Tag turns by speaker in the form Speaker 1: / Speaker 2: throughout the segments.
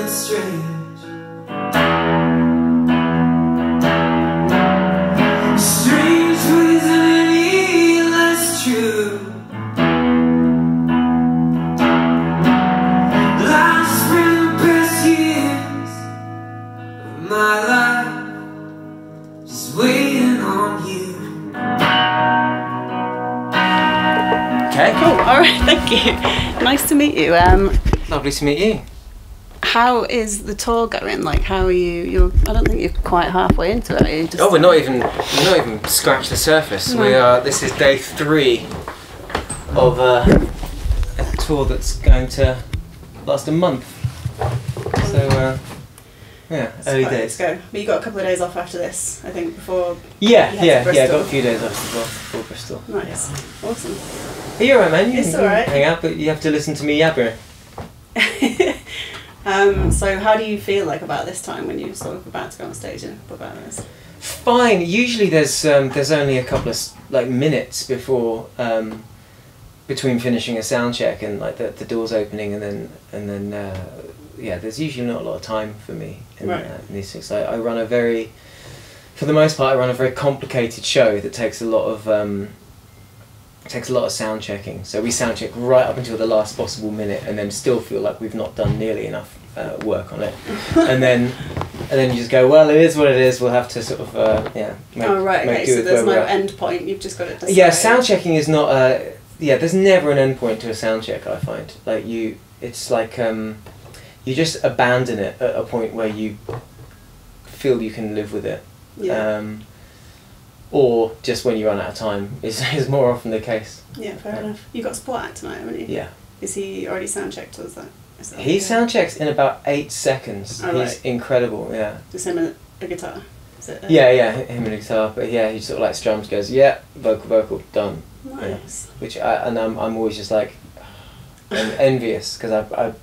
Speaker 1: feeling strange. Strange isn't any less true. Life's been the best years of my life, just waiting on you.
Speaker 2: Okay,
Speaker 3: Cool. All right. Thank you. Nice to meet you.
Speaker 2: lovely to meet you.
Speaker 3: How is the tour going? Like, how are you? I don't think you're quite halfway into it. Are you? Just...
Speaker 2: Oh, we're not even scratched the surface.
Speaker 3: No.
Speaker 2: We are. This is day 3 of a tour that's going to last a month. So yeah, early days.
Speaker 3: Let's go. But you got a couple of days off after this, I think, before.
Speaker 2: Yeah,
Speaker 3: you head to
Speaker 2: yeah. I
Speaker 3: Bristol.
Speaker 2: got a few days off as well before Bristol.
Speaker 3: Nice. Awesome.
Speaker 2: Are you alright, man? You
Speaker 3: It's
Speaker 2: can
Speaker 3: alright.
Speaker 2: hang out, but you have to listen to me yabbering.
Speaker 3: So how do you feel like about this time when you're sort of about to go on stage and perform?
Speaker 2: Fine. Usually there's only a couple of minutes before between finishing a sound check and like the doors opening and then yeah, there's usually not a lot of time for me in,
Speaker 3: Right.
Speaker 2: In these things. I run for the most part I run a very complicated show that takes a lot of sound checking. So we sound check right up until the last possible minute and then still feel like we've not done nearly enough work on it. and then you just go, well, it is what it is, we'll have to sort of make,
Speaker 3: Oh right,
Speaker 2: make
Speaker 3: okay,
Speaker 2: do
Speaker 3: so
Speaker 2: with
Speaker 3: there's
Speaker 2: where
Speaker 3: no
Speaker 2: we're at.
Speaker 3: end point, you've just got to decide.
Speaker 2: Yeah, sound checking is not there's never an end point to a sound check, I find. Like it's like you just abandon it at a point where you feel you can live with it.
Speaker 3: Yeah.
Speaker 2: Or just when you run out of time is more often the case.
Speaker 3: Yeah, fair enough. You got support act tonight, haven't you?
Speaker 2: Yeah.
Speaker 3: Is he already sound checked or is that
Speaker 2: He sound checks in about 8 seconds.
Speaker 3: Oh,
Speaker 2: He's
Speaker 3: right.
Speaker 2: incredible, yeah.
Speaker 3: Just him and a guitar? Is it,
Speaker 2: Yeah, him and a guitar, but yeah, he sort of like strums, goes, yeah, vocal, done.
Speaker 3: Nice.
Speaker 2: Yeah. Which I'm always just like envious because I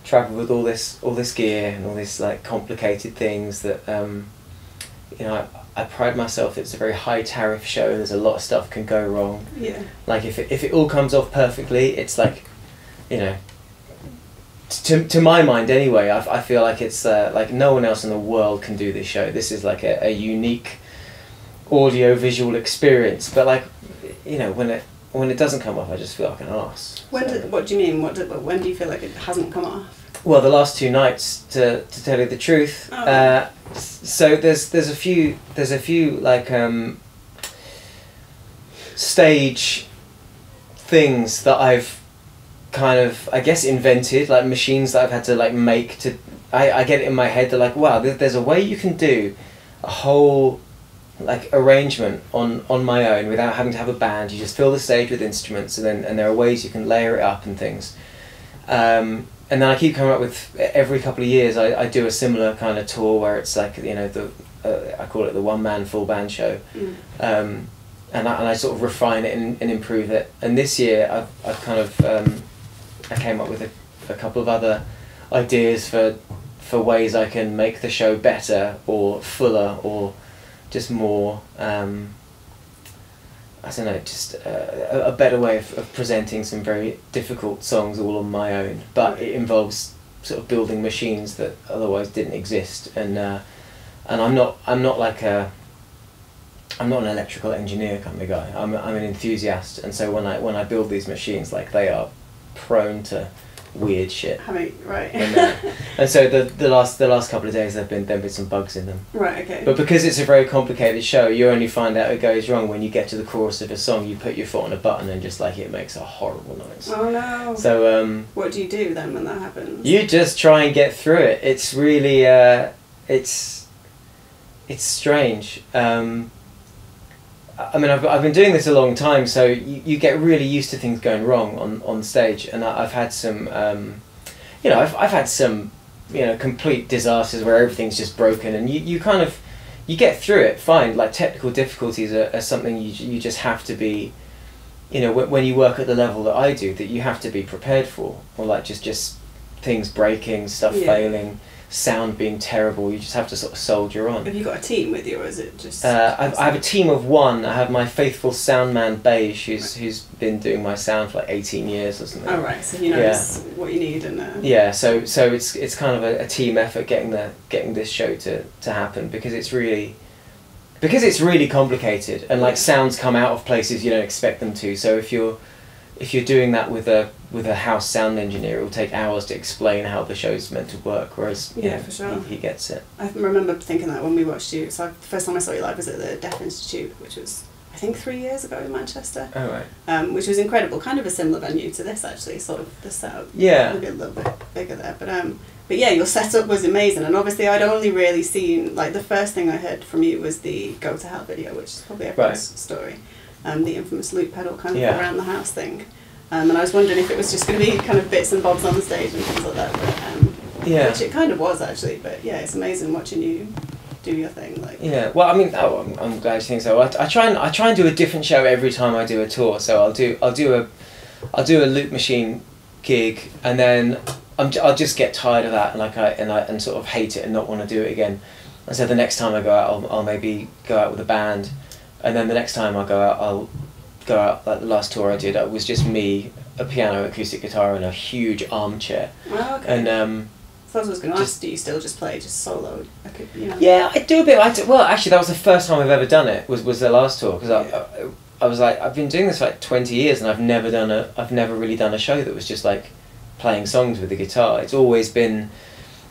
Speaker 2: travel with all this gear and all these like complicated things that you know I pride myself. It's a very high tariff show. There's a lot of stuff can go wrong.
Speaker 3: Yeah.
Speaker 2: Like if it all comes off perfectly, it's like, you know, to my mind anyway, I feel like it's like no one else in the world can do this show. This is like a unique audio visual experience. But like, you know, when it doesn't come off, I just feel like an arse.
Speaker 3: What do you mean? When do you feel like it hasn't come off?
Speaker 2: Well, the last 2 nights, to tell you the truth.
Speaker 3: Oh.
Speaker 2: So there's a few like stage things that I've kind of, I guess, invented, like machines that I've had to like make to. I get it in my head that like, wow, there's a way you can do a whole like arrangement on my own without having to have a band. You just fill the stage with instruments, and there are ways you can layer it up and things. And then I keep coming up with, every couple of years I do a similar kind of tour where it's like, you know, I call it the one-man full band show. And I sort of refine it and improve it. And this year I've kind of I came up with a couple of other ideas for ways I can make the show better or fuller or just more I don't know, just a better way of presenting some very difficult songs all on my own, but it involves sort of building machines that otherwise didn't exist. And I'm not like I'm not an electrical engineer kind of guy. I'm an enthusiast, and so when I build these machines, like they are prone to weird shit.
Speaker 3: Right.
Speaker 2: And so the last couple of days there've been some bugs in them.
Speaker 3: Right. Okay.
Speaker 2: But because it's a very complicated show, you only find out it goes wrong when you get to the chorus of a song. You put your foot on a button and just like it makes a horrible noise.
Speaker 3: Oh no.
Speaker 2: So
Speaker 3: what do you do then when that happens?
Speaker 2: you just try and get through it. It's really it's strange. I mean, I've been doing this a long time, so you get really used to things going wrong on stage, and I've had some, you know, I've had some, you know, complete disasters where everything's just broken, and you kind of, you get through it fine. Like technical difficulties are something you just have to be, you know, when you work at the level that I do, that you have to be prepared for, or like just things breaking, stuff failing, sound being terrible. You just have to sort of soldier on.
Speaker 3: Have you got a team with you, or is it just?
Speaker 2: I have a team of one. I have my faithful sound man Beige, who's been doing my sound for like 18 years or something.
Speaker 3: Oh right, so he knows what you need and.
Speaker 2: Yeah, so it's kind of a team effort getting this show to happen, because it's really complicated, and like sounds come out of places you don't expect them to. So if you're doing that with a house sound engineer, it will take hours to explain how the show's meant to work, whereas
Speaker 3: for sure.
Speaker 2: he gets it.
Speaker 3: I remember thinking that when we watched you. So the first time I saw you live was at the Deaf Institute, which was I think 3 years ago in Manchester.
Speaker 2: Oh right.
Speaker 3: Which was incredible, kind of a similar venue to this actually, sort of the setup.
Speaker 2: Yeah.
Speaker 3: Maybe a little bit bigger there, but yeah, your setup was amazing, and obviously I'd only really seen, like, the first thing I heard from you was the Go to Hell video, which is probably everyone's story, the infamous loop pedal kind of around the house thing, and I was wondering if it was just going to be kind of bits and bobs on the stage and things like that, but, which it kind of was actually, but yeah, it's amazing watching you do your thing. Like.
Speaker 2: Yeah, well, I mean, I'm glad you think so. I try and do a different show every time I do a tour, so I'll do a loop machine gig, and then I'll just get tired of that, and sort of hate it and not want to do it again. And so the next time I go out, I'll maybe go out with a band, and then the next time I go out, I'll go out. Like the last tour I did, it was just me, a piano, acoustic guitar, and a huge armchair.
Speaker 3: Oh, okay.
Speaker 2: And
Speaker 3: so I was going to ask, do you still just play just solo?
Speaker 2: Yeah, I do a bit. Well, actually, that was the first time I've ever done it. Was the last tour, because I was like, I've been doing this for like 20 years, and I've never really done a show that was just like playing songs with the guitar. It's always been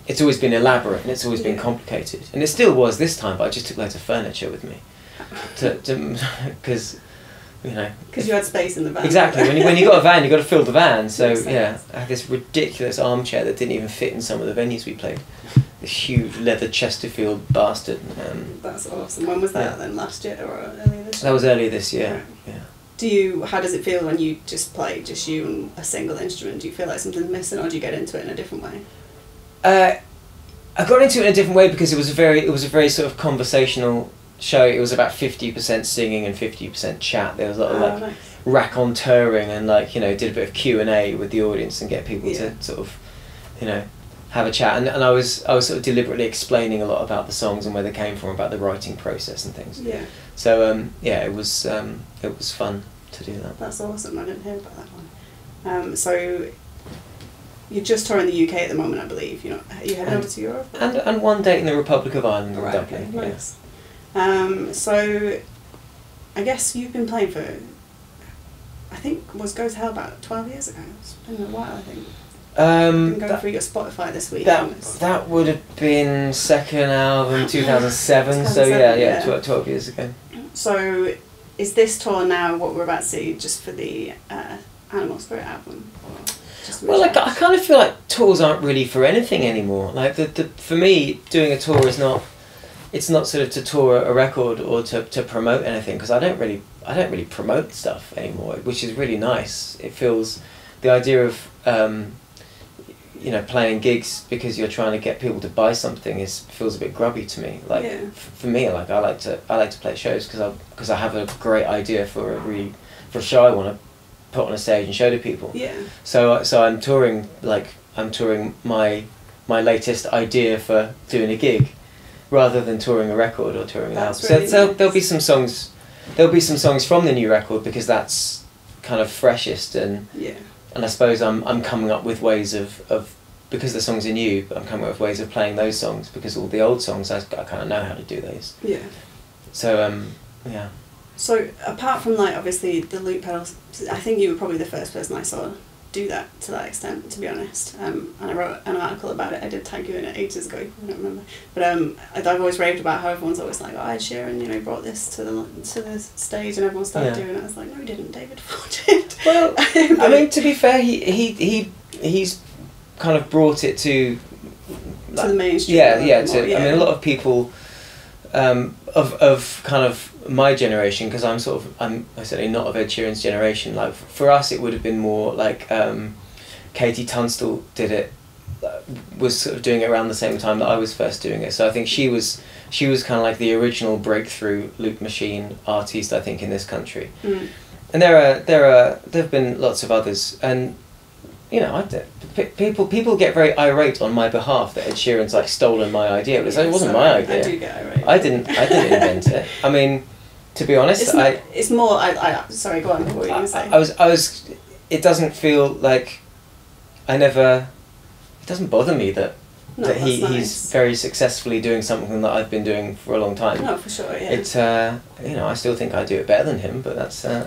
Speaker 2: elaborate, and it's always been complicated, and it still was this time. But I just took loads of furniture with me, because
Speaker 3: because you had space in the van.
Speaker 2: Exactly. When you got a van, you got to fill the van. So yeah, I had this ridiculous armchair that didn't even fit in some of the venues we played. This huge leather Chesterfield bastard.
Speaker 3: That's awesome. When was that then? Last year or earlier this year?
Speaker 2: That was earlier this year.
Speaker 3: Right. Yeah. How does it feel when you just play, just you and a single instrument? Do you feel like something's missing, or do you get into it in a different way?
Speaker 2: I got into it in a different way because it was a very sort of conversational show. It was about 50% singing and 50% chat. There was a lot of
Speaker 3: nice.
Speaker 2: raconteuring, and did a bit of Q&A with the audience and get people to sort of have a chat, and I was sort of deliberately explaining a lot about the songs and where they came from, about the writing process and things.
Speaker 3: Yeah.
Speaker 2: So it was fun to do that.
Speaker 3: That's awesome. I didn't hear about that one. So you're just touring the UK at the moment, I believe. Are you heading over to Europe?
Speaker 2: And one date in the Republic of Ireland, in Dublin.
Speaker 3: Okay, nice. So I guess you've been playing for, I think, was Go to Hell about 12 years ago. It's been a while, I think. Been going through your Spotify this week.
Speaker 2: That would have been second album 2007. So yeah, 12 years ago.
Speaker 3: So is this tour now what we're about to see just for the Animal Spirit album?
Speaker 2: Well, I kind of feel like tours aren't really for anything anymore. Like for me, doing a tour is not. It's not sort of to tour a record or to promote anything, because I don't really promote stuff anymore, which is really nice. It feels, the idea of playing gigs because you're trying to get people to buy something feels a bit grubby to me. Like for me, like I like to play shows because I have a great idea for a show I want to put on a stage and show to people.
Speaker 3: Yeah.
Speaker 2: So I'm touring my latest idea for doing a gig, rather than touring a record or touring an album.
Speaker 3: Really
Speaker 2: so
Speaker 3: nice.
Speaker 2: There'll be some songs. There'll be some songs from the new record, because that's kind of freshest, and I suppose I'm coming up with ways of because the songs are new, I'm coming up with ways of playing those songs, because all the old songs I kind of know how to do those.
Speaker 3: Yeah.
Speaker 2: So yeah.
Speaker 3: So apart from obviously the loop pedals, I think you were probably the first person I saw do that to that extent, to be honest. And I wrote an article about it. I did tag you in it ages ago. I don't remember. But I've always raved about how everyone's always like, Ed Sheeran, brought this to the stage, and everyone started doing it. I was like, no, he didn't. David Ford did.
Speaker 2: Well, I mean, to be fair, he's kind of brought it to
Speaker 3: the mainstream.
Speaker 2: I mean, a lot of people of kind of my generation, because I'm certainly not of Ed Sheeran's generation. Like for us, it would have been more like Katie Tunstall did it, was sort of doing it around the same time that I was first doing it. So I think she was kind of like the original breakthrough loop machine artist, I think, in this country. And there have been lots of others, and you know, people get very irate on my behalf that Ed Sheeran's like stolen my idea, but it wasn't my idea.
Speaker 3: I do get irate.
Speaker 2: I didn't invent it. I mean, to be honest,
Speaker 3: it's more. Sorry, go on. What were you gonna say?
Speaker 2: I was. It doesn't feel like I never. It doesn't bother me that he's very successfully doing something that I've been doing for a long time.
Speaker 3: No, for sure. Yeah.
Speaker 2: It's you know, I still think I do it better than him, but that's.
Speaker 3: No,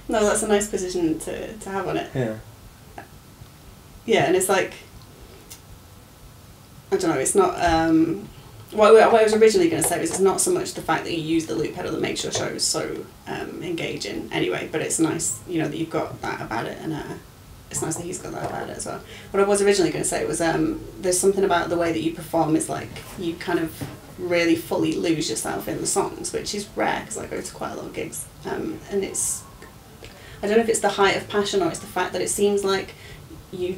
Speaker 3: that's a nice position to have on it.
Speaker 2: Yeah.
Speaker 3: Yeah, and it's like, I don't know, it's not, what I was originally going to say was it's not so much the fact that you use the loop pedal that makes your shows so engaging anyway, but it's nice, you know, that you've got that about it, and it's nice that he's got that about it as well. What I was originally going to say was there's something about the way that you perform is like, you kind of really fully lose yourself in the songs, which is rare because I go to quite a lot of gigs, and it's, I don't know if it's the height of passion or it's the fact that it seems like you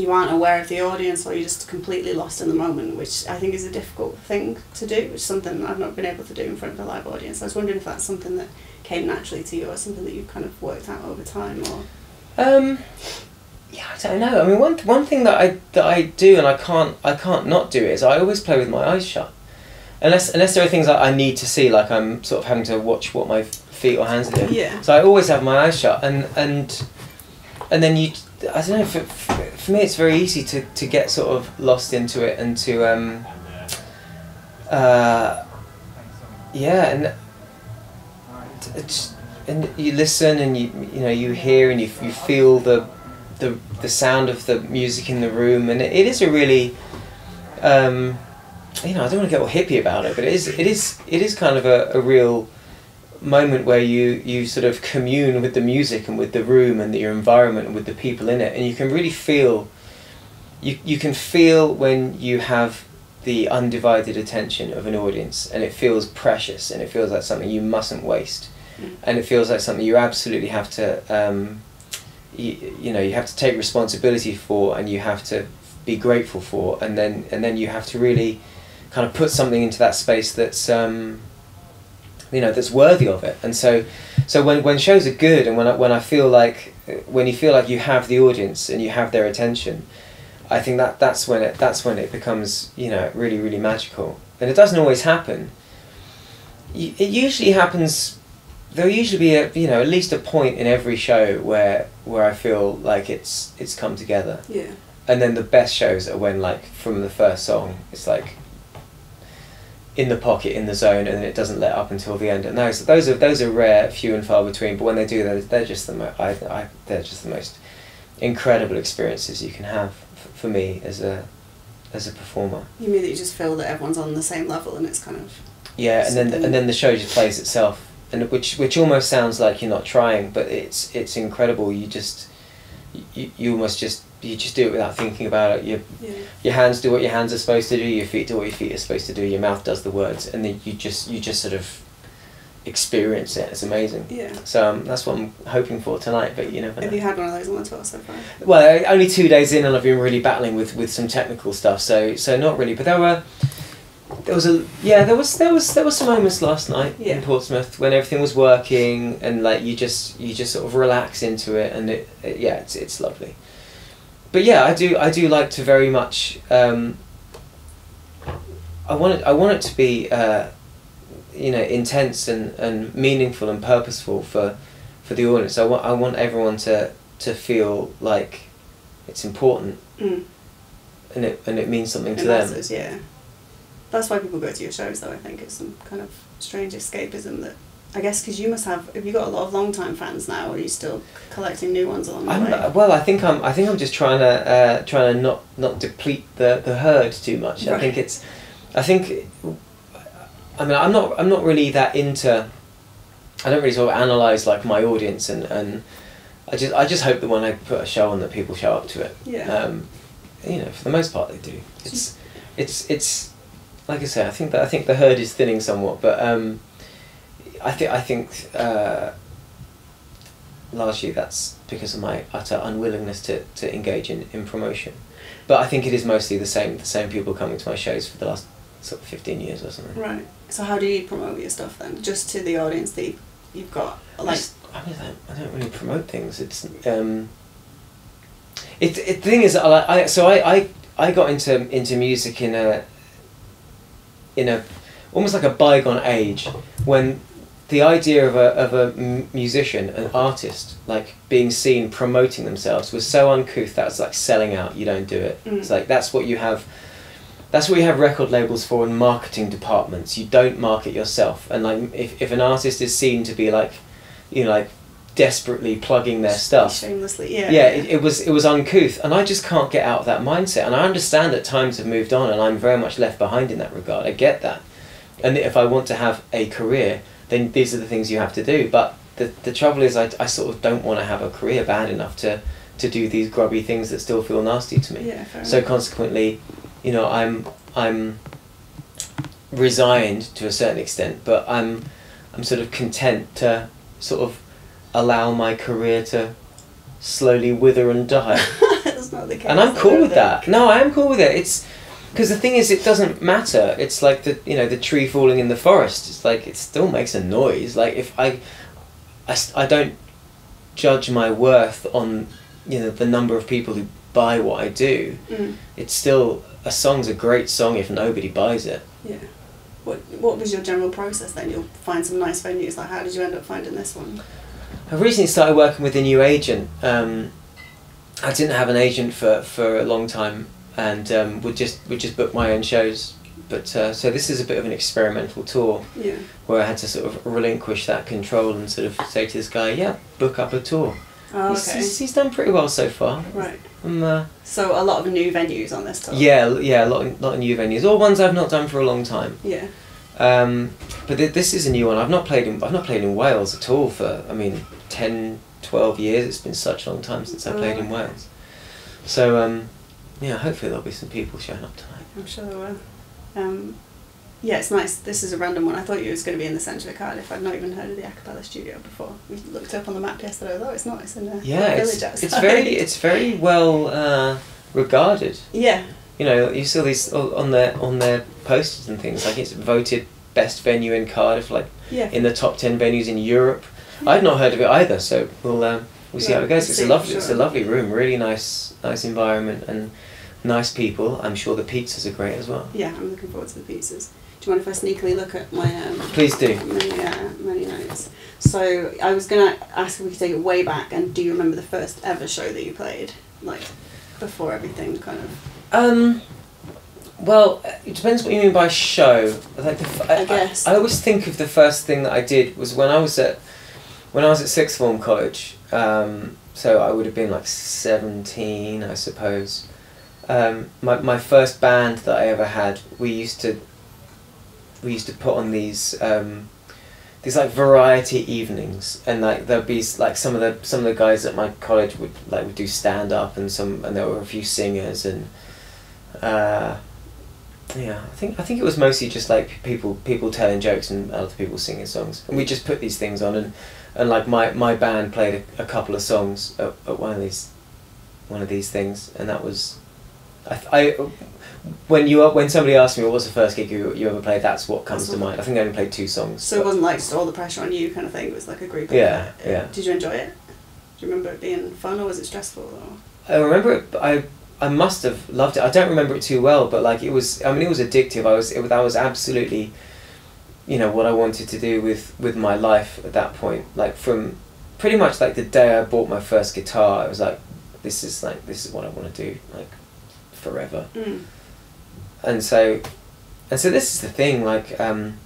Speaker 3: aren't aware of the audience, or you're just completely lost in the moment, which I think is a difficult thing to do, which is something I've not been able to do in front of a live audience. I was wondering if that's something that came naturally to you, or something that you've kind of worked out over time, or...
Speaker 2: Yeah, I don't know. I mean, one thing that I do, and I can't not do it, is I always play with my eyes shut, unless there are things that I need to see, like I'm sort of having to watch what my feet or hands are doing.
Speaker 3: Yeah.
Speaker 2: So I always have my eyes shut, and then you, I don't know, for me it's very easy to get sort of lost into it, and to yeah, and you listen, and you know, you hear, and you feel the sound of the music in the room, and it is a really you know, I don't want to get all hippie about it, but it is kind of a real moment where you sort of commune with the music and with the room and your environment and with the people in it, and you can really feel, you can feel when you have the undivided attention of an audience, and it feels precious, and it feels like something you mustn't waste, and it feels like something you absolutely have to you know, you have to take responsibility for, and you have to be grateful for, and then you have to really kind of put something into that space that's you know, that's worthy of it. And so when shows are good, and when I feel like, when you feel like you have the audience and you have their attention, I think that's when it becomes, you know, really, really magical. And it doesn't always happen. It usually happens. There'll usually be at least a point in every show where I feel like it's come together.
Speaker 3: Yeah.
Speaker 2: And then the best shows are when, like, from the first song, it's like in the pocket, in the zone, and then it doesn't let up until the end. And those are rare, few and far between. But when they do, they're just they're just the most incredible experiences you can have for me as a performer.
Speaker 3: You mean that you just feel that everyone's on the same level, and it's kind of...
Speaker 2: Yeah, and then the show just plays itself, and which almost sounds like you're not trying, but it's incredible. You almost just do it without thinking about it. Your hands do what your hands are supposed to do. Your feet do what your feet are supposed to do. Your mouth does the words, and then you just sort of experience it. It's amazing.
Speaker 3: Yeah. So
Speaker 2: that's what I'm hoping for tonight. But you never know.
Speaker 3: Have you had one of those on the tour so far?
Speaker 2: Well, only 2 days in, and I've been really battling with some technical stuff. So not really. But there was some moments last night in Portsmouth when everything was working, and like you just sort of relax into it, and it's lovely. But yeah, I do like to very much. I want it to be you know, intense and meaningful and purposeful for the audience. I want everyone to feel like it's important, and it means something to them.
Speaker 3: Matters, yeah. That's why people go to your shows, though. I think it's some kind of strange escapism that, I guess, because you must have. Have you got a lot of long-time fans now, or are you still collecting new ones along the way?
Speaker 2: Well, I think I'm just trying to not deplete the herd too much. Right. I mean, I'm not really that into. I don't really sort of analyse like my audience, and I just hope that when I put a show on, that people show up to it.
Speaker 3: Yeah.
Speaker 2: You know, for the most part, they do. It's like I say, I think the herd is thinning somewhat, but I think largely that's because of my utter unwillingness to engage in promotion. But I think it is mostly the same people coming to my shows for the last sort of 15 years or something.
Speaker 3: Right. So how do you promote your stuff then? Just to the audience that you've got? Like,
Speaker 2: I don't really promote things. The thing is, I got into music in a almost like a bygone age, when the idea of a musician, an artist, like being seen promoting themselves was so uncouth. That was like selling out. You don't do it. It's like that's what you have record labels for and marketing departments. You don't market yourself. And like if an artist is seen to be like, like desperately plugging their stuff
Speaker 3: shamelessly,
Speaker 2: it was uncouth, and I just can't get out of that mindset. And I understand that times have moved on and I'm very much left behind in that regard. I get that, and if I want to have a career, then these are the things you have to do. But the trouble is, I sort of don't want to have a career bad enough to do these grubby things that still feel nasty to me. So consequently, I'm resigned to a certain extent, but I'm sort of content to sort of allow my career to slowly wither and die.
Speaker 3: That's not the case.
Speaker 2: And I'm cool with that. No, I am cool with it. It's because the thing is, it doesn't matter. It's like the tree falling in the forest. It's like it still makes a noise. Like if I don't judge my worth on the number of people who buy what I do. It's still, a song's a great song if nobody buys it.
Speaker 3: Yeah. What was your general process then? You'll find some nice venues. Like, how did you end up finding this one?
Speaker 2: I recently started working with a new agent. I didn't have an agent for a long time, and would just book my own shows. But so this is a bit of an experimental tour, where I had to sort of relinquish that control and sort of say to this guy, yeah, book up a tour.
Speaker 3: Oh, okay.
Speaker 2: He's done pretty well so far.
Speaker 3: Right. So a lot of new venues on this tour.
Speaker 2: Yeah, a lot of new venues, all ones I've not done for a long time.
Speaker 3: Yeah.
Speaker 2: But this is a new one. I've not played in Wales at all for 10, 12 years. It's been such a long time since I played in Wales. So hopefully there'll be some people showing up tonight.
Speaker 3: I'm sure there will. Yeah, it's nice. This is a random one. I thought you was going to be in the centre of Cardiff. I'd not even heard of the Acapela studio before. We looked up on the map yesterday. Oh, it's not. It's in a village outside.
Speaker 2: It's very well regarded.
Speaker 3: Yeah.
Speaker 2: You saw these on their posters and things. Like, it's voted best venue in Cardiff, in the top 10 venues in Europe. Yeah. I've not heard of it either, so we'll see how it goes. It's a lovely room, really nice environment and nice people. I'm sure the pizzas are great as well.
Speaker 3: Yeah, I'm looking forward to the pizzas. Do you mind if I sneakily look at my
Speaker 2: Please do.
Speaker 3: many notes? So I was gonna ask if we could take it way back, and do you remember the first ever show that you played, like before everything kind of?
Speaker 2: Well, it depends what you mean by show. Like
Speaker 3: I guess.
Speaker 2: I always think of the first thing that I did was when I was at sixth form college. So I would have been like 17, I suppose. My first band that I ever had, we used to put on these like variety evenings, and like there'd be like some of the guys at my college would do stand up, and there were a few singers, and I think it was mostly just like people telling jokes and other people singing songs, and we just put these things on, and like my band played a couple of songs at one of these things, and that was when somebody asked me what was the first gig you ever played, that's what comes to mind. I think I only played 2 songs.
Speaker 3: So it wasn't like just all the pressure on you kind of thing. It was like a group.
Speaker 2: Yeah.
Speaker 3: Did you enjoy it? Do you remember it being fun, or was it stressful? Or?
Speaker 2: I remember it. I must have loved it. I don't remember it too well, but like it was addictive. That was absolutely, what I wanted to do with my life at that point. Like from pretty much like the day I bought my first guitar, I was like, this is what I want to do, like forever. And so this is the thing, like having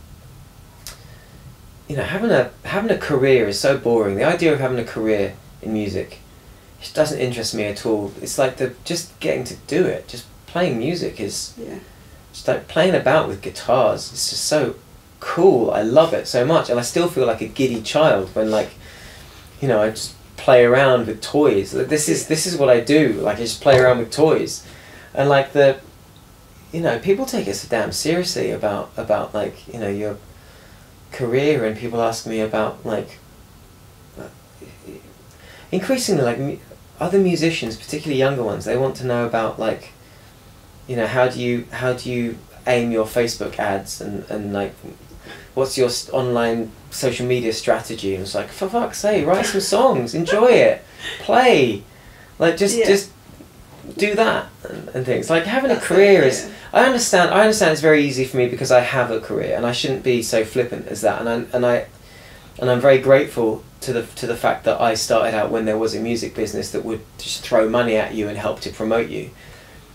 Speaker 2: a career is so boring. The idea of having a career in music, it doesn't interest me at all. It's like just getting to do it, just playing music is just like playing about with guitars. It's just so cool. I love it so much, and I still feel like a giddy child when I just play around with toys. This is what I do. Like, I just play around with toys, and like people take it so damn seriously about like your career, and people ask me about like increasingly like other musicians, particularly younger ones. They want to know about like how do you aim your Facebook ads, and like what's your online social media strategy. And it's like, for fuck's sake, write some songs, enjoy it, play, like just do that and things. Like having
Speaker 3: That's
Speaker 2: a career
Speaker 3: it,
Speaker 2: is.
Speaker 3: yeah.
Speaker 2: I understand it's very easy for me because I have a career and I shouldn't be so flippant as that. And I'm very grateful to the fact that I started out when there was a music business that would just throw money at you and help to promote you.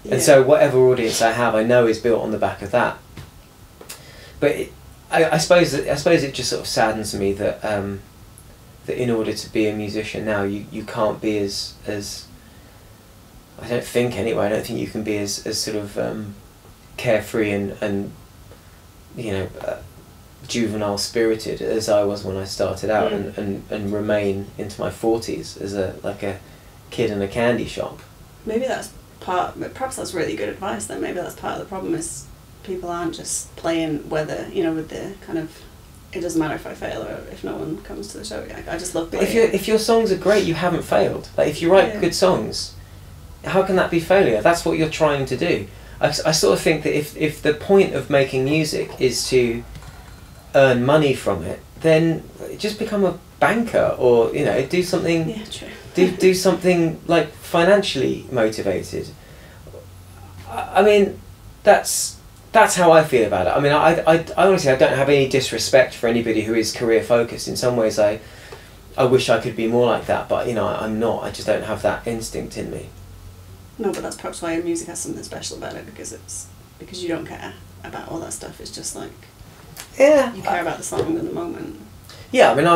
Speaker 3: Yeah.
Speaker 2: And so whatever audience I have, I know is built on the back of that. But I suppose it just sort of saddens me that that in order to be a musician now, you can't be as I don't think anyway. I don't think you can be as sort of carefree and juvenile spirited as I was when I started out, and remain into my 40s as a kid in a candy shop.
Speaker 3: Maybe that's perhaps that's really good advice then. Maybe that's part of the problem, is people aren't just playing whether, with the kind of, it doesn't matter if I fail or if no one comes to the show. I just love playing.
Speaker 2: If your songs are great, you haven't failed. Like if you write good songs, how can that be failure? That's what you're trying to do. I sort of think that if the point of making music is to earn money from it, then just become a banker, or do something.
Speaker 3: Yeah, true.
Speaker 2: do something like financially motivated. I mean, that's how I feel about it. I mean, I honestly, I don't have any disrespect for anybody who is career focused. In some ways, I wish I could be more like that, but I'm not. I just don't have that instinct in me.
Speaker 3: No, but that's perhaps why your music has something special about it, because you don't care about all that stuff. It's just like,
Speaker 2: yeah,
Speaker 3: you care about the song in the moment.
Speaker 2: Yeah, I mean,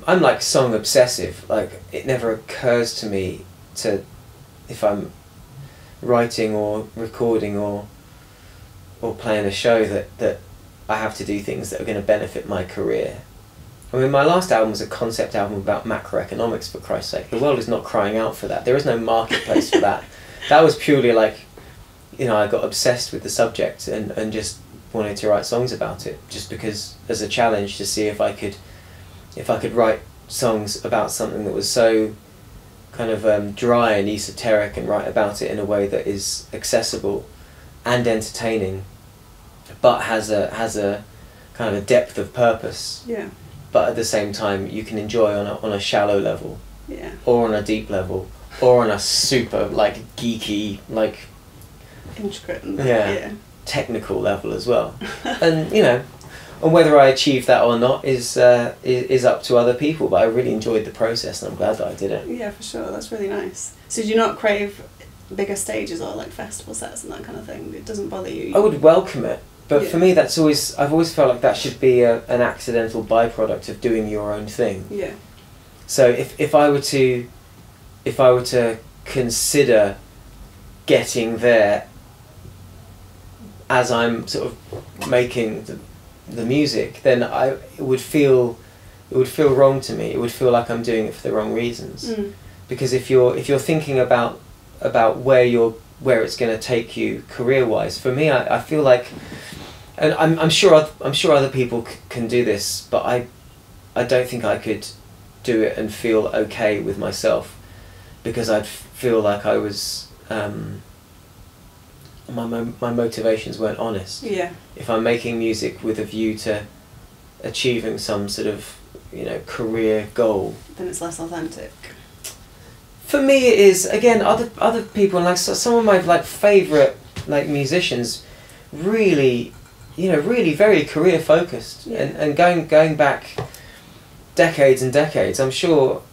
Speaker 2: I'm like song obsessive. Like it never occurs to me to, if I'm writing or recording or playing a show, that I have to do things that are going to benefit my career. I mean, my last album was a concept album about macroeconomics, for Christ's sake. The world is not crying out for that. There is no marketplace for that. That was purely like, I got obsessed with the subject and just wanted to write songs about it, just because as a challenge to see if I could write songs about something that was so kind of dry and esoteric, and write about it in a way that is accessible and entertaining, but has a kind of a depth of purpose.
Speaker 3: Yeah.
Speaker 2: But at the same time, you can enjoy on a shallow level,
Speaker 3: yeah,
Speaker 2: or on a deep level, or on a super geeky
Speaker 3: intricate and
Speaker 2: technical level as well. And and whether I achieve that or not is up to other people. But I really enjoyed the process, and I'm glad that I did it.
Speaker 3: Yeah, for sure. That's really nice. So do you not crave bigger stages or like festival sets and that kind of thing? It doesn't bother you?
Speaker 2: I would welcome it. But for me, I've always felt like that should be an accidental byproduct of doing your own thing.
Speaker 3: Yeah.
Speaker 2: So if I were to consider getting there as I'm sort of making the music, then it would feel wrong to me. It would feel like I'm doing it for the wrong reasons. Because if you're thinking about where it's going to take you career-wise, for me, I feel like. And I'm sure other people can do this, but I don't think I could do it and feel okay with myself, because I'd feel like I was my motivations weren't honest.
Speaker 3: Yeah.
Speaker 2: If I'm making music with a view to achieving some sort of career goal,
Speaker 3: then it's less authentic.
Speaker 2: For me, it is. Again, other people, like some of my favourite musicians, really. Really very career focused, and going back decades and decades. I'm sure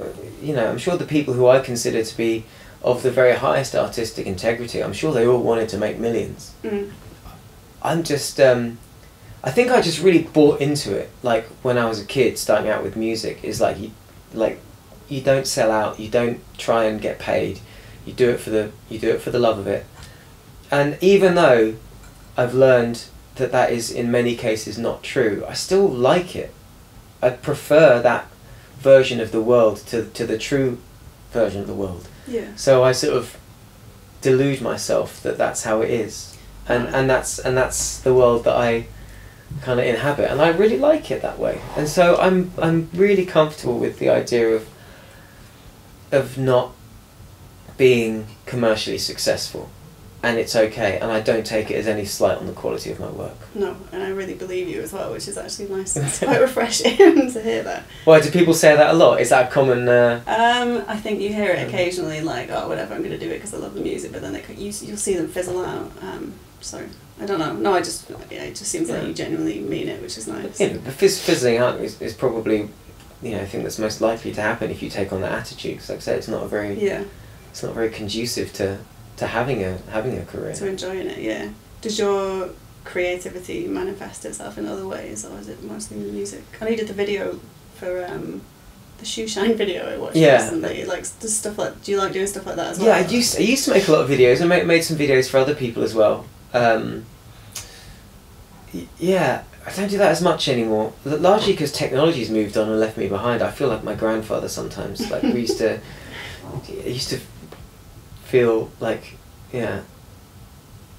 Speaker 2: the people who I consider to be of the very highest artistic integrity, I'm sure they all wanted to make millions. I'm just, I think I just really bought into it. Like when I was a kid starting out with music, is you don't sell out, you don't try and get paid, you do it for the love of it. And even though I've learned that is in many cases not true, I still like it. I prefer that version of the world to the true version of the world.
Speaker 3: Yeah.
Speaker 2: So I sort of delude myself that that's how it is, and that's the world that I kind of inhabit, and I really like it that way. And so I'm really comfortable with the idea of not being commercially successful. and it's okay, and I don't take it as any slight on the quality of my work.
Speaker 3: No, and I really believe you as well, which is actually nice. It's quite refreshing to hear that.
Speaker 2: Well, do people say that a lot? Is that a common...
Speaker 3: I think you hear it occasionally, like, oh, whatever, I'm going to do it because I love the music, but then you'll see them fizzle out. So, I don't know. No, it just seems like you genuinely mean it, which is nice.
Speaker 2: Yeah, the fizzling out is probably, I think that's most likely to happen if you take on that attitude. Because like I said, it's not very conducive to having a career.
Speaker 3: To enjoying it, yeah. Does your creativity manifest itself in other ways, or is it mostly in the music? I know you did the video for the shoe shine video I watched recently. Like, does stuff like, do you like doing stuff like that as well?
Speaker 2: Yeah, I used to make a lot of videos. I made some videos for other people as well. Yeah, I don't do that as much anymore. Largely because technology's moved on and left me behind. I feel like my grandfather sometimes. Like, I used to feel like,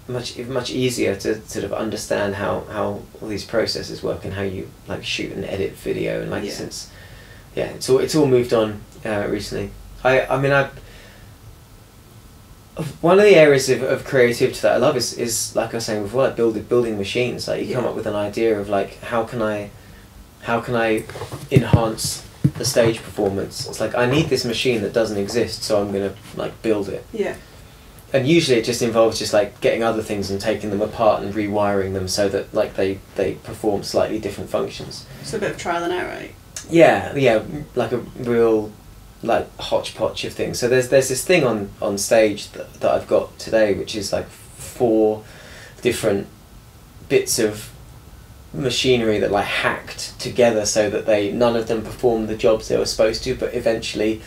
Speaker 2: much easier to sort of understand how all these processes work and how you like shoot and edit video, and since it's all moved on recently. I mean one of the areas of creativity that I love is like I was saying before, like building machines. Like, you come up with an idea of like, how can I enhance the stage performance. It's like, I need this machine that doesn't exist, so I'm gonna like build it.
Speaker 3: Yeah.
Speaker 2: And usually it just involves just like getting other things and taking them apart and rewiring them so that like they perform slightly different functions.
Speaker 3: So a bit of trial and error, right?
Speaker 2: Yeah, like a real like hodgepodge of things. So there's this thing on stage that I've got today, which is like 4 different bits of machinery that like hacked together so that none of them performed the jobs they were supposed to, but eventually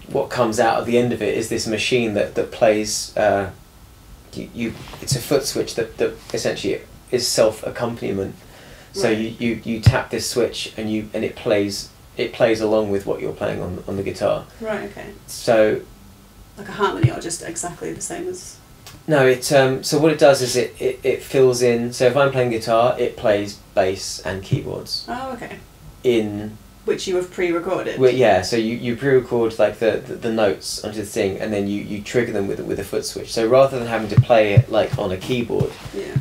Speaker 2: what comes out at the end of it is this machine that plays it's a foot switch that essentially is self-accompaniment. So you tap this switch and it plays along with what you're playing on the guitar.
Speaker 3: Right, okay.
Speaker 2: So
Speaker 3: like a harmony, or just exactly the same as...
Speaker 2: No, so what it does is it fills in. So if I'm playing guitar, it plays bass and keyboards.
Speaker 3: Oh, okay.
Speaker 2: In
Speaker 3: which you have pre-recorded.
Speaker 2: Well, yeah, so you pre-record like the notes onto the thing, and then you trigger them with a foot switch. So rather than having to play it like on a keyboard,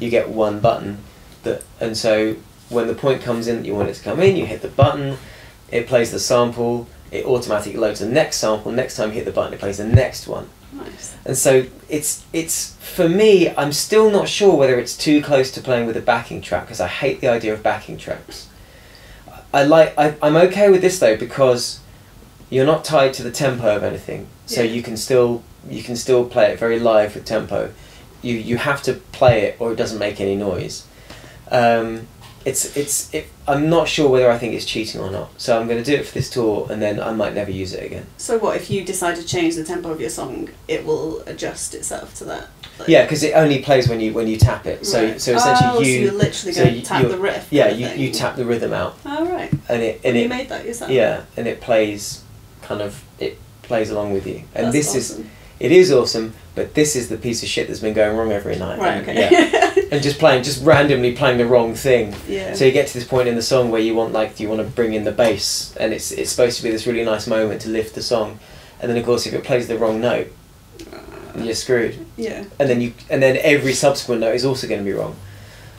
Speaker 2: you get one button and so when the point comes in that you want it to come in, you hit the button, it plays the sample, it automatically loads the next sample. Next time you hit the button, it plays the next one.
Speaker 3: Nice.
Speaker 2: And so it's for me, I'm still not sure whether it's too close to playing with a backing track, because I hate the idea of backing tracks. I'm okay with this though, because you're not tied to the tempo of anything, so you can still play it very live with tempo. You have to play it or it doesn't make any noise. I'm not sure whether I think it's cheating or not, so I'm going to do it for this tour, and then I might never use it again.
Speaker 3: So what, if you decide to change the tempo of your song, it will adjust itself to that? Like,
Speaker 2: yeah, because it only plays when you tap it. So
Speaker 3: right.
Speaker 2: so essentially
Speaker 3: so you're literally going to tap the riff.
Speaker 2: Yeah, you tap the rhythm out.
Speaker 3: Oh right.
Speaker 2: And
Speaker 3: you made that yourself.
Speaker 2: Yeah, and it plays along with you. And
Speaker 3: That's
Speaker 2: this
Speaker 3: awesome.
Speaker 2: It is awesome, but this is the piece of shit that's been going wrong every night.
Speaker 3: Right.
Speaker 2: And,
Speaker 3: okay.
Speaker 2: Yeah. And just randomly playing the wrong thing.
Speaker 3: Yeah.
Speaker 2: So you get to this point in the song where you want to bring in the bass, and it's supposed to be this really nice moment to lift the song, and then of course if it plays the wrong note, you're screwed.
Speaker 3: Yeah.
Speaker 2: And then every subsequent note is also going to be wrong.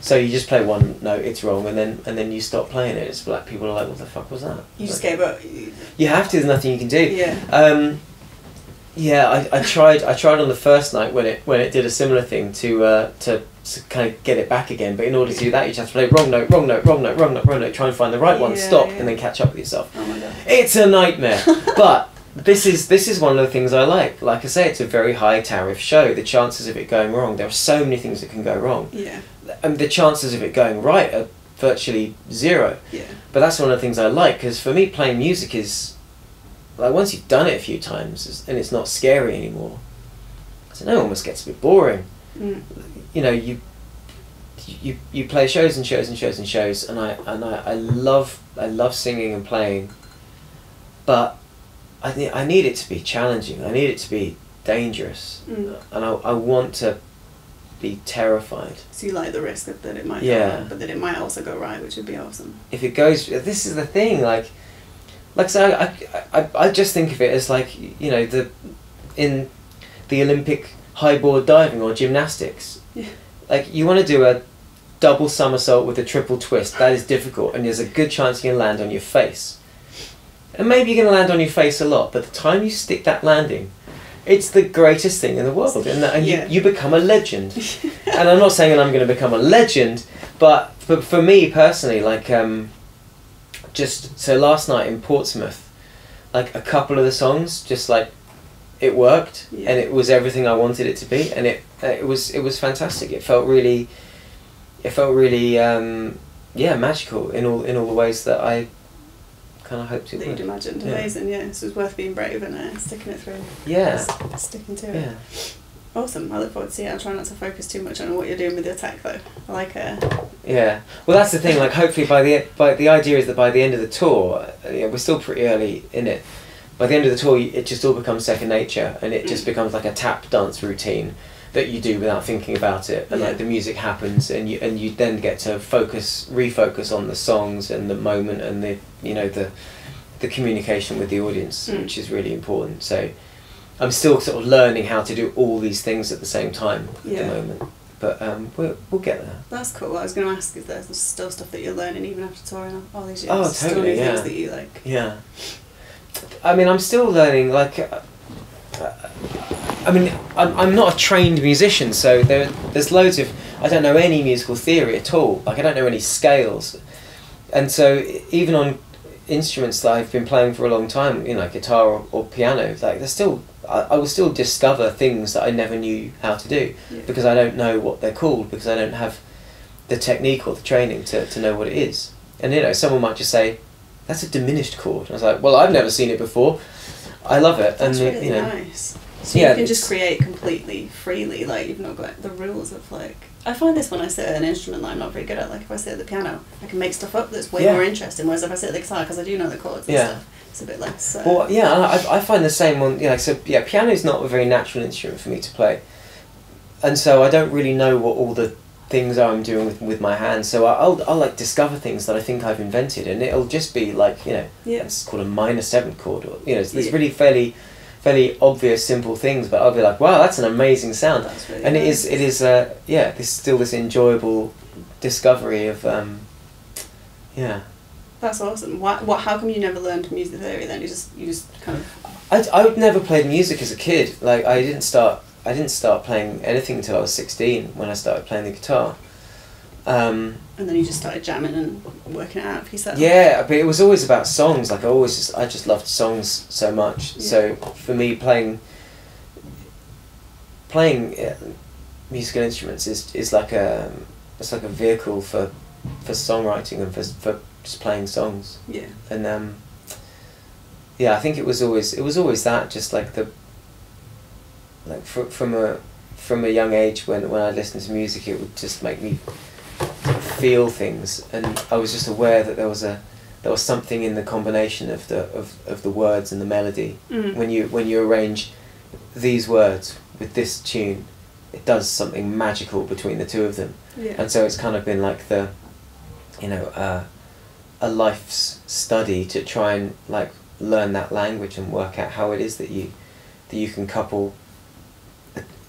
Speaker 2: So you just play one note, it's wrong, and then you stop playing it. It's like people are like, what the fuck was that?
Speaker 3: You just gave up.
Speaker 2: You have to. There's nothing you can do.
Speaker 3: Yeah.
Speaker 2: Yeah, I tried on the first night when it did a similar thing to kind of get it back again. But in order to do that, you just have to play wrong note, wrong note, wrong note, wrong note, wrong note. Try and find the right one, stop, and then catch up with yourself.
Speaker 3: Oh my god.
Speaker 2: It's a nightmare. But this is one of the things I like. Like I say, it's a very high tariff show. The chances of it going wrong, there are so many things that can go wrong.
Speaker 3: Yeah.
Speaker 2: And the chances of it going right are virtually zero.
Speaker 3: Yeah.
Speaker 2: But that's one of the things I like, because for me, playing music is like, once you've done it a few times and it's not scary anymore, I don't know, it almost gets a bit boring.
Speaker 3: Mm.
Speaker 2: You know, you play shows and shows and shows and shows, and I love singing and playing, but I need it to be challenging. I need it to be dangerous, and I want to be terrified.
Speaker 3: So you like the risk that it might
Speaker 2: go
Speaker 3: wrong, but that it might also go right, which would be awesome.
Speaker 2: If it goes, this is the thing, like so I just think of it as like, you know, in the Olympic high board diving or gymnastics.
Speaker 3: Yeah.
Speaker 2: Like, you want to do a double somersault with a triple twist. That is difficult, and there's a good chance you're going to land on your face. And maybe you're going to land on your face a lot, but the time you stick that landing, it's the greatest thing in the world, and you become a legend. And I'm not saying that I'm going to become a legend, but for me personally, like, just, so last night in Portsmouth, like, a couple of the songs, just like, it worked, and it was everything I wanted it to be, and it was fantastic. It felt really, magical in all the ways that I kind of hoped it would.
Speaker 3: That you'd imagined. Amazing, yeah. So it was worth being brave and sticking it through.
Speaker 2: Yeah.
Speaker 3: Sticking to it. Awesome. I look forward to seeing it. I'll try not to focus too much on what you're doing with your tech though. I like it.
Speaker 2: Yeah. Well, that's the thing. Like, hopefully by the idea is that by the end of the tour, we're still pretty early in it. By the end of the tour, it just all becomes second nature, and it just becomes like a tap dance routine that you do without thinking about it, and like the music happens, and you then get to refocus on the songs and the moment and the communication with the audience, which is really important. So I'm still sort of learning how to do all these things at the same time at the moment, but we'll get there.
Speaker 3: That's cool. I was going to ask if there's still stuff that you're learning even after touring all these years.
Speaker 2: Oh, totally.
Speaker 3: Still things that you like.
Speaker 2: Yeah. I mean, I'm still learning. Like, I mean, I'm not a trained musician, so there's loads of, I don't know any musical theory at all. Like, I don't know any scales, and so even on instruments that I've been playing for a long time, like guitar or piano, like I will still discover things that I never knew how to do because I don't know what they're called, because I don't have the technique or the training to know what it is. And someone might just say, that's a diminished chord. And I was like, well, I've never seen it before. I love it.
Speaker 3: That's
Speaker 2: and
Speaker 3: really nice. So you can just create completely freely, like you've not got the rules of like. I find this when I sit at an instrument that I'm not very good at. Like if I sit at the piano, I can make stuff up that's way more interesting. Whereas if I sit at the guitar, because I do know the chords and stuff, it's a bit less.
Speaker 2: Well, I find the same on. Piano's not a very natural instrument for me to play, and so I don't really know what all the things I'm doing with my hands. So I'll like discover things that I think I've invented, and it'll just be like it's called a minor seventh chord, or it's really fairly obvious simple things, but I'll be like, wow, that's an amazing sound. That's really nice. It is this still this enjoyable discovery of
Speaker 3: That's awesome. How come you never learned music theory then? You just kind of.
Speaker 2: I never played music as a kid. Like I didn't start playing anything until I was 16 when I started playing the guitar.
Speaker 3: And then you just started jamming and working it out for yourself.
Speaker 2: Yeah, but it was always about songs. Like I just loved songs so much. Yeah. So for me, playing musical instruments is like a vehicle for songwriting and for just playing songs.
Speaker 3: Yeah.
Speaker 2: And I think it was always that, just like from a young age when I listened to music, it would just make me feel things, and I was just aware that there was something in the combination of the words and the melody. When you arrange these words with this tune, it does something magical between the two of them. And so it's kind of been like a life's study to try and like learn that language and work out how it is that you can couple.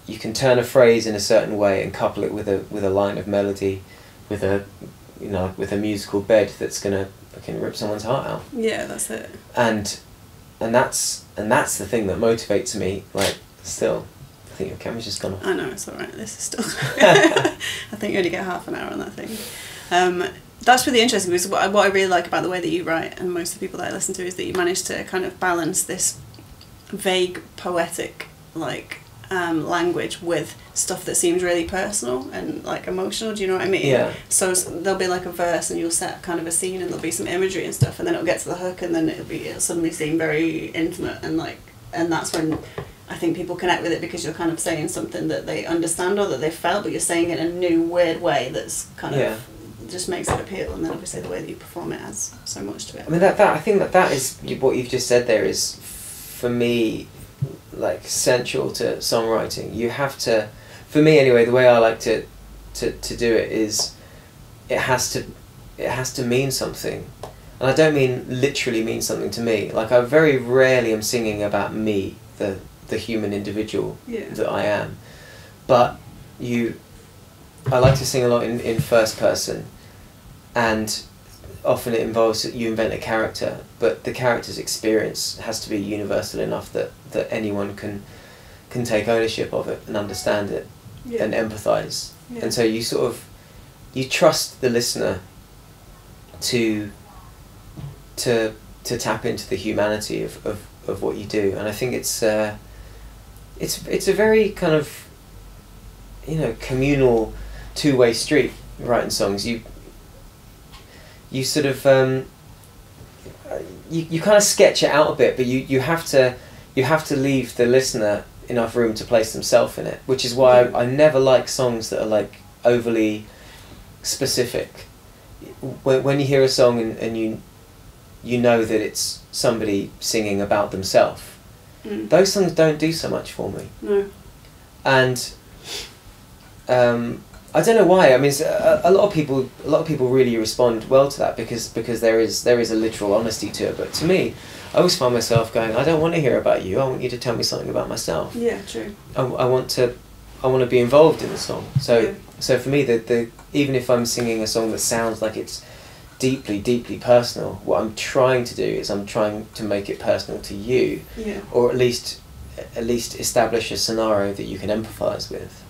Speaker 2: You can turn a phrase in a certain way and couple it with a line of melody, with a musical bed that's gonna rip someone's heart out.
Speaker 3: Yeah, that's it.
Speaker 2: And that's the thing that motivates me. Like still, I think your camera's just gone off.
Speaker 3: I know, it's all right. This is still. I think you only get half an hour on that thing. That's really interesting because what I really like about the way that you write, and most of the people that I listen to, is that you manage to kind of balance this vague, poetic, language with stuff that seems really personal and like emotional. Do you know what I mean?
Speaker 2: Yeah.
Speaker 3: So there'll be like a verse, and you'll set kind of a scene, and there'll be some imagery and stuff, and then it'll get to the hook, and then it'll suddenly seem very intimate, and that's when I think people connect with it, because you're kind of saying something that they understand or that they felt, but you're saying it in a new weird way that's kind of just makes it appeal. And then obviously the way that you perform it adds so much to it.
Speaker 2: I mean I think that is what you've just said there is, for me, like central to songwriting. You have to, for me anyway, the way I like to do it is it has to mean something. And I don't mean literally mean something to me. Like I very rarely am singing about me, the human individual that I am. but I like to sing a lot in first person, and often it involves that you invent a character, but the character's experience has to be universal enough that anyone can take ownership of it and understand it and empathise. Yeah. And so you trust the listener to tap into the humanity of what you do, and I think it's a very kind of, you know, communal, two-way street writing songs. You sort of you kind of sketch it out a bit, but you have to leave the listener enough room to place themselves in it, which is why I never like songs that are like overly specific. When you hear a song and you know that it's somebody singing about themselves, those songs don't do so much for me.
Speaker 3: No.
Speaker 2: And I don't know why. I mean, a lot of people really respond well to that because there is a literal honesty to it. But to me, I always find myself going, I don't want to hear about you. I want you to tell me something about myself.
Speaker 3: Yeah, true.
Speaker 2: I want to be involved in the song. So for me, the even if I'm singing a song that sounds like it's deeply, deeply personal, what I'm trying to do is I'm trying to make it personal to you, or at least establish a scenario that you can empathise with.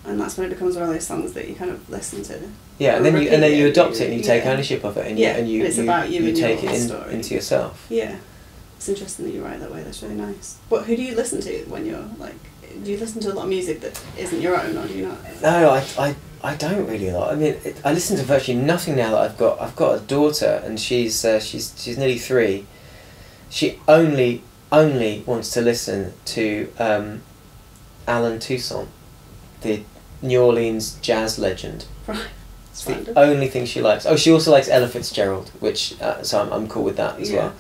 Speaker 3: And that's when it becomes one of those songs that you kind of listen to.
Speaker 2: Yeah, and then you adopt it and you take ownership of it, and you
Speaker 3: it's about you
Speaker 2: take it into yourself.
Speaker 3: Yeah, it's interesting that you write that way. That's really nice. Who do you listen to when you're like? Do you listen to a lot of music that isn't your own, or do you not?
Speaker 2: No, I don't really a lot. I mean, I listen to virtually nothing now that I've got a daughter, and she's nearly 3. She only wants to listen to Alan Toussaint, the New Orleans jazz legend.
Speaker 3: Right.
Speaker 2: It's the only thing she likes. Oh, she also likes Ella Fitzgerald, which so I'm cool with that as well.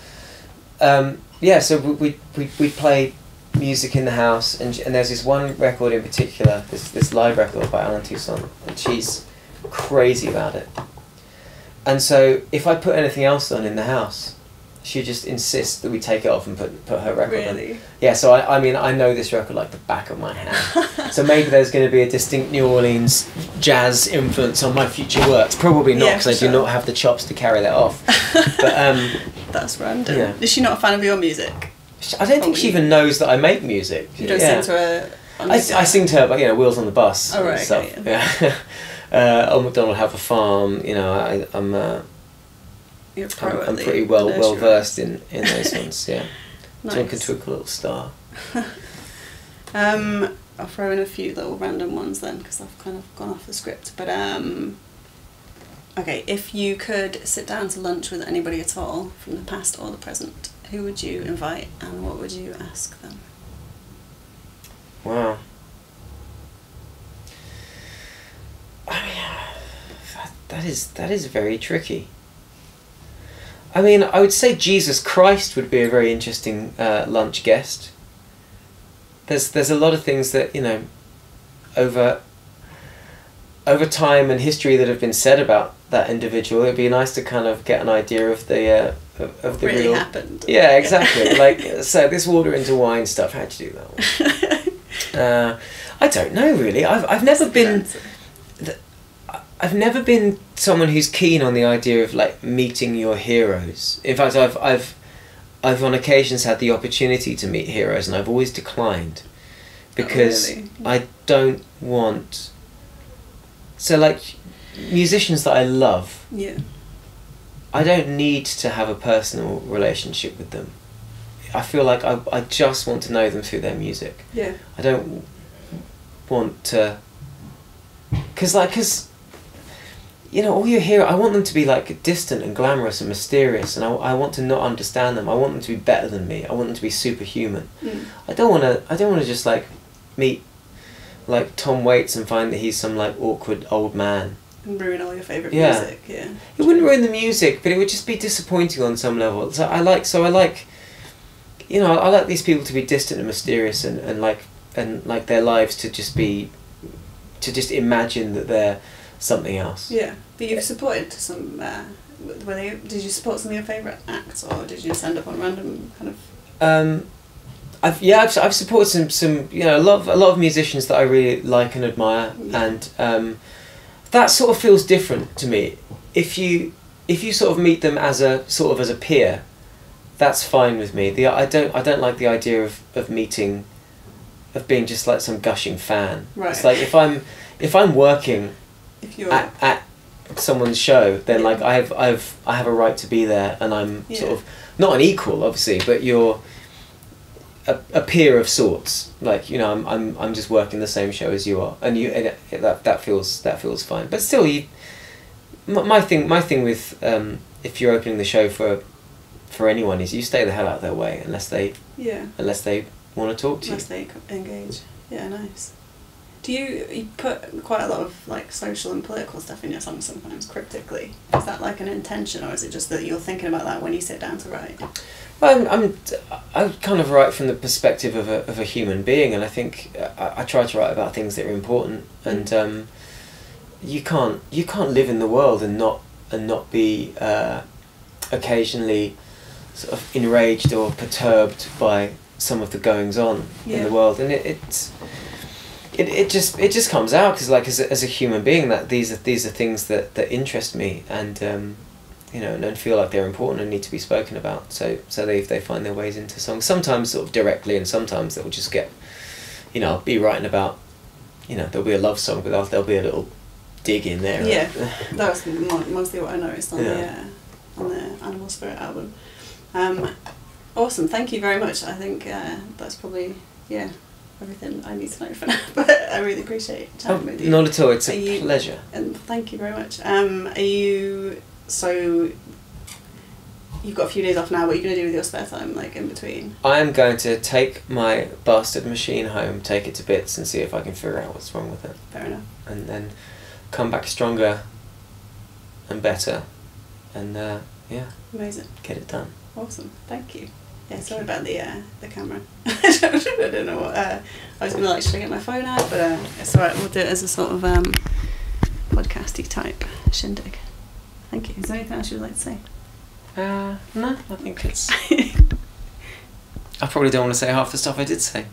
Speaker 2: So we play music in the house, and there's this one record in particular, this live record by Alan Toussaint, and she's crazy about it. And so if I put anything else on in the house, she just insists that we take it off and put her record on.
Speaker 3: Really?
Speaker 2: Yeah, so I mean, I know this record like the back of my hand. So maybe there's going to be a distinct New Orleans jazz influence on my future works. Probably not, because I do not have the chops to carry that off. But
Speaker 3: that's random.
Speaker 2: Yeah.
Speaker 3: Is she not a fan of your music?
Speaker 2: I don't think she even knows that I make music.
Speaker 3: You don't sing to her?
Speaker 2: I sing to her, but Wheels on the Bus.
Speaker 3: Oh, right,
Speaker 2: and stuff.
Speaker 3: Okay,
Speaker 2: Old MacDonald Have a Farm. You know, I'm pretty well versed in those ones. Yeah.
Speaker 3: Nice.
Speaker 2: Twinkle Twinkle Little Star.
Speaker 3: I'll throw in a few little random ones then, because I've kind of gone off the script. But okay, if you could sit down to lunch with anybody at all from the past or the present, who would you invite and what would you ask them?
Speaker 2: Wow. I mean, that is very tricky. I mean, I would say Jesus Christ would be a very interesting lunch guest. There's a lot of things that, you know, over time and history that have been said about that individual. It'd be nice to kind of get an idea of the
Speaker 3: really
Speaker 2: real
Speaker 3: happened.
Speaker 2: Yeah, exactly. Like, so this water into wine stuff. How'd you do that one? I don't know really. I've never been. I've never been someone who's keen on the idea of like meeting your heroes. In fact, I've on occasions had the opportunity to meet heroes, and I've always declined because I don't want. So like musicians that I love.
Speaker 3: Yeah.
Speaker 2: I don't need to have a personal relationship with them. I feel like I just want to know them through their music.
Speaker 3: Yeah.
Speaker 2: I don't want to. Because you know, all you hear, I want them to be like distant and glamorous and mysterious, and I want to not understand them. I want them to be better than me. I want them to be superhuman. I don't want to just like meet like Tom Waits and find that he's some like awkward old man.
Speaker 3: And ruin all your favourite music, yeah.
Speaker 2: It wouldn't ruin the music, but it would just be disappointing on some level. So I like you know, I like these people to be distant and mysterious and like their lives to just imagine that they're something else.
Speaker 3: Yeah, but you've supported some. Did you support some of your favourite acts, or did you just end up on random kind of?
Speaker 2: I've supported some a lot of musicians that I really like and admire, and that sort of feels different to me. If you sort of meet them as a peer, that's fine with me. I don't like the idea of meeting, of being just like some gushing fan.
Speaker 3: Right.
Speaker 2: It's like if I'm working at someone's show, then like I have a right to be there, and I'm sort of not an equal, obviously, but you're a peer of sorts. Like, you know, I'm just working the same show as you are, and that feels fine. But still, my thing with if you're opening the show for anyone is you stay the hell out of their way unless they want to talk to you.
Speaker 3: Unless they engage. Yeah, nice. Do you put quite a lot of like social and political stuff in your songs sometimes cryptically? Is that like an intention, or is it just that you're thinking about that when you sit down to write?
Speaker 2: Well, I kind of write from the perspective of a human being, and I think I try to write about things that are important, and you can't live in the world and not be occasionally sort of enraged or perturbed by some of the goings on in the world, and it just comes out because, like, as a human being, that these are things that interest me, and and feel like they're important and need to be spoken about. So they find their ways into songs, sometimes sort of directly, and sometimes they'll just get, I'll be writing about, there'll be a love song, but there'll be a little dig in there.
Speaker 3: Yeah, that was mostly what I noticed on the Animal Spirit album. Awesome, thank you very much. I think that's probably everything I need to know for now, but I really appreciate chatting with you.
Speaker 2: Not at all, it's a pleasure.
Speaker 3: And thank you very much. So you've got a few days off now, what are you going to do with your spare time, like, in between?
Speaker 2: I am going to take my bastard machine home, take it to bits, and see if I can figure out what's wrong with it.
Speaker 3: Fair enough.
Speaker 2: And then come back stronger and better, and
Speaker 3: amazing.
Speaker 2: Get it done.
Speaker 3: Awesome, thank you. Yeah, sorry about the camera. I don't know what, I was going to like, should I get my phone out, but it's alright, we'll do it as a sort of podcasty type shindig. Thank you. Is there anything else you'd like to say?
Speaker 2: No, I think it's... I probably don't want to say half the stuff I did say.